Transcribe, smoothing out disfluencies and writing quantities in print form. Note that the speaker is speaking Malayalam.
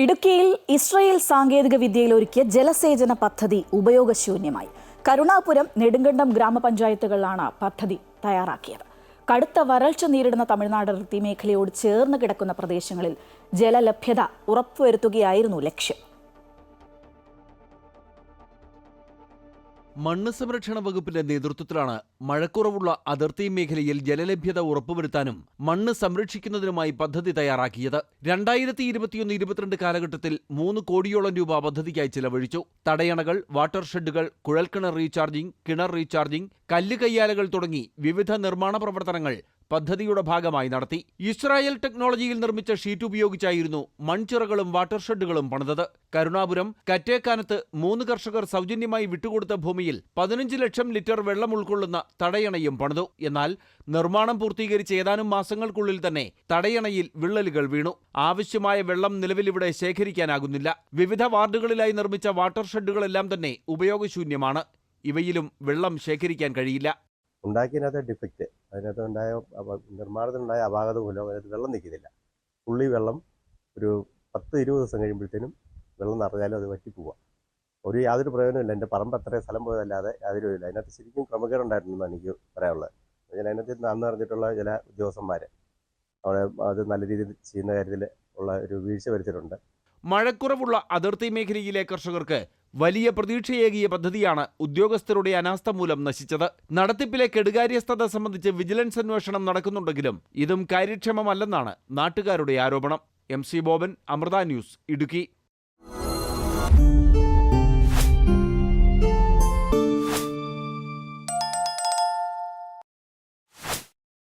ഇടുക്കിയിൽ ഇസ്രായേൽ സാങ്കേതിക വിദ്യയിൽ ഒരുക്കിയ ജലസേചന പദ്ധതി ഉപയോഗശൂന്യമായി. കരുണാപുരം, നെടുങ്കണ്ടം ഗ്രാമപഞ്ചായത്തുകളിലാണ് പദ്ധതി തയ്യാറാക്കിയത്. കടുത്ത വരൾച്ച നേരിടുന്ന തമിഴ്നാട് അതിർത്തി മേഖലയോട് ചേർന്ന് കിടക്കുന്ന പ്രദേശങ്ങളിൽ ജലലഭ്യത ഉറപ്പുവരുത്തുകയായിരുന്നു ലക്ഷ്യം. മണ്ണ് സംരക്ഷണ വകുപ്പിന്റെ നേതൃത്വത്തിലാണ് മഴക്കുറവുള്ള അതിർത്തി മേഖലയിൽ ജലലഭ്യത ഉറപ്പുവരുത്താനും മണ്ണ് സംരക്ഷിക്കുന്നതിനുമായി പദ്ധതി തയ്യാറാക്കിയത്. 2021-22 കാലഘട്ടത്തിൽ 3 കോടിയോളം രൂപ പദ്ധതിക്കായി ചിലവഴിച്ചു. തടയണകൾ, വാട്ടർ ഷെഡുകൾ, കുഴൽക്കിണർ റീചാർജിംഗ്, കിണർ റീചാർജിംഗ്, കല്ല് കയ്യാലകൾ തുടങ്ങി വിവിധ നിർമ്മാണ പ്രവർത്തനങ്ങൾ പദ്ധതിയുടെ ഭാഗമായി നടത്തി. ഇസ്രായേൽ ടെക്നോളജിയിൽ നിർമ്മിച്ച ഷീറ്റ് ഉപയോഗിച്ചായിരുന്നു മൺചിറകളും വാട്ടർ ഷെഡുകളും പണിതത്. കരുണാപുരം കറ്റേക്കാനത്ത് 3 കർഷകർ സൗജന്യമായി വിട്ടുകൊടുത്ത ഭൂമിയിൽ 15 ലക്ഷം ലിറ്റർ വെള്ളം ഉൾക്കൊള്ളുന്ന തടയണയും പണിതു. എന്നാൽ നിർമ്മാണം പൂർത്തീകരിച്ച് ഏതാനും മാസങ്ങൾക്കുള്ളിൽ തന്നെ തടയണയിൽ വിള്ളലുകൾ വീണു. ആവശ്യമായ വെള്ളം നിലവിലിവിടെ ശേഖരിക്കാനാകുന്നില്ല. വിവിധ വാർഡുകളിലായി നിർമ്മിച്ച വാട്ടർ ഷെഡുകളെല്ലാം തന്നെ ഉപയോഗശൂന്യമാണ്. ഇവയിലും വെള്ളം ശേഖരിക്കാൻ കഴിയില്ല. ഉണ്ടാക്കിയതിനകത്ത് ഡിഫക്റ്റ്, അതിനകത്തുണ്ടായ നിർമ്മാണത്തിനുണ്ടായ അപാകത മൂലം അതിനകത്ത് വെള്ളം നിൽക്കുന്നില്ല. വെള്ളം ഒരു 10-20 ദിവസം കഴിയുമ്പോഴത്തേനും വെള്ളം നിറഞ്ഞാലും അത് വറ്റിപ്പോവാം. യാതൊരു പ്രയോജനമില്ല. എൻ്റെ പറമ്പ് അത്രയും സ്ഥലം പോയതല്ലാതെ യാതൊരു ഇല്ല. അതിനകത്ത് ശരിക്കും ക്രമക്കേടുണ്ടായിരുന്നെന്നാണ് എനിക്ക് പറയാനുള്ളത്. അതിനകത്ത് അന്ന് പറഞ്ഞിട്ടുള്ള ചില ഉദ്യോഗസ്ഥന്മാർ അവിടെ അത് നല്ല രീതിയിൽ ചെയ്യുന്ന കാര്യത്തിൽ ഉള്ള ഒരു വീഴ്ച വരുത്തിയിട്ടുണ്ട്. മഴക്കുറവുള്ള അതിർത്തി മേഖലയിലെ കർഷകർക്ക് വലിയ പ്രതീക്ഷയേകിയ പദ്ധതിയാണ് ഉദ്യോഗസ്ഥരുടെ അനാസ്ഥ മൂലം നശിച്ചത്. നടത്തിപ്പിലെ കെടുകാര്യസ്ഥത സംബന്ധിച്ച് വിജിലൻസ് അന്വേഷണം നടക്കുന്നുണ്ടെങ്കിലും ഇതും കാര്യക്ഷമമല്ലെന്നാണ് നാട്ടുകാരുടെ ആരോപണം. MC Boban, Amrita news, Idukki.